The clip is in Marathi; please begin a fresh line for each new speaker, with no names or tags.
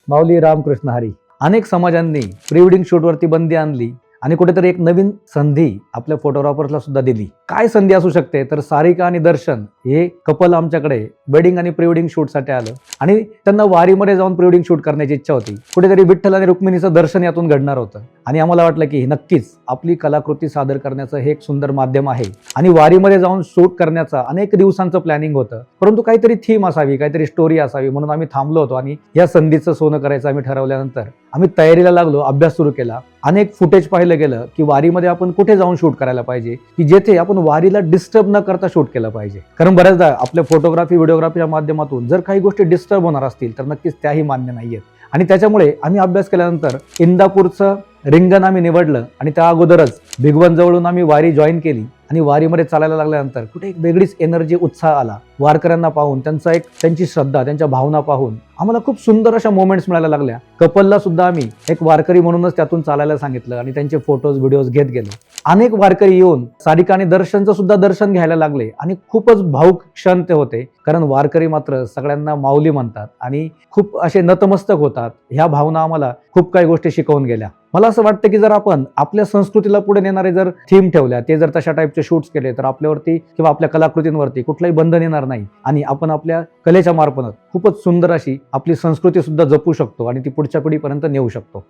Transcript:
माऊली रामकृष्ण हरी. अनेक समाजांनी प्री वेडिंग शूटवरती बंदी आणली आणि कुठेतरी एक नवीन संधी आपल्या फोटोग्राफर्सला सुद्धा दिली. काय संधी असू शकते तर सारिका आणि दर्शन हे कपल आमच्याकडे वेडिंग आणि प्री वेडिंग शूटसाठी आलं आणि त्यांना वारीमध्ये जाऊन प्री वेडिंग शूट करण्याची इच्छा होती. कुठेतरी विठ्ठल आणि रुक्मिणीचं दर्शन यातून घडणार होतं आणि आम्हाला वाटलं की नक्कीच आपली कलाकृती सादर करण्याचं हे एक सुंदर माध्यम आहे आणि वारीमध्ये जाऊन शूट करण्याचं अनेक दिवसांचं प्लॅनिंग होतं, परंतु काहीतरी थीम असावी, काहीतरी स्टोरी असावी म्हणून आम्ही थांबलो होतो आणि या संधीचं सोनं करायचं आम्ही ठरवल्यानंतर आम्ही तयारीला लागलो, अभ्यास सुरू केला. अनेक फुटेज पाहिलं गेलं की वारीमध्ये आपण कुठे जाऊन शूट करायला पाहिजे की जेथे आपण वारीला डिस्टर्ब न करता शूट केलं पाहिजे. कारण बऱ्याचदा आपल्या फोटोग्राफी व्हिडिओग्राफीच्या माध्यमातून जर काही गोष्टी डिस्टर्ब होणार असतील तर नक्कीच त्याही मान्य नाहीयेत. आणि त्याच्यामुळे आम्ही अभ्यास केल्यानंतर इंदापूरचं रिंगण आम्ही निवडलं आणि त्या अगोदरच भिगवण जवळून आम्ही वारी जॉईन केली आणि वारीमध्ये चालायला लागल्यानंतर कुठे एक वेगळीच एनर्जी, उत्साह आला. वारकऱ्यांना पाहून त्यांची श्रद्धा, त्यांच्या भावना पाहून आम्हाला खूप सुंदर अशा मोमेंट्स मिळायला लागल्या. कपलला सुद्धा आम्ही एक वारकरी म्हणूनच त्यातून चालायला सांगितलं आणि त्यांचे फोटोज व्हिडिओज घेत गेलो. अनेक वारकरी येऊन सारिका आणि दर्शनचं सुद्धा दर्शन घ्यायला लागले आणि खूपच भावुक क्षण ते होते. कारण वारकरी मात्र सगळ्यांना माऊली म्हणतात आणि खूप असे नतमस्तक होतात. ह्या भावना आम्हाला खूप काही गोष्टी शिकवून गेल्या. मला असं वाटतं की जर आपण आपल्या संस्कृतीला पुढे नेणारे जर थीम ठेवल्या, ते जर तशा टाईपचे शूट्स केले तर आपल्यावरती किंवा आपल्या कलाकृतींवरती कुठलाही बंधन येणार नाही आणि आपण आपल्या कलेच्या मार्फत खूपच सुंदर अशी आपली संस्कृती सुद्धा जपू शकतो आणि ती पुढच्या पिढीपर्यंत नेऊ शकतो.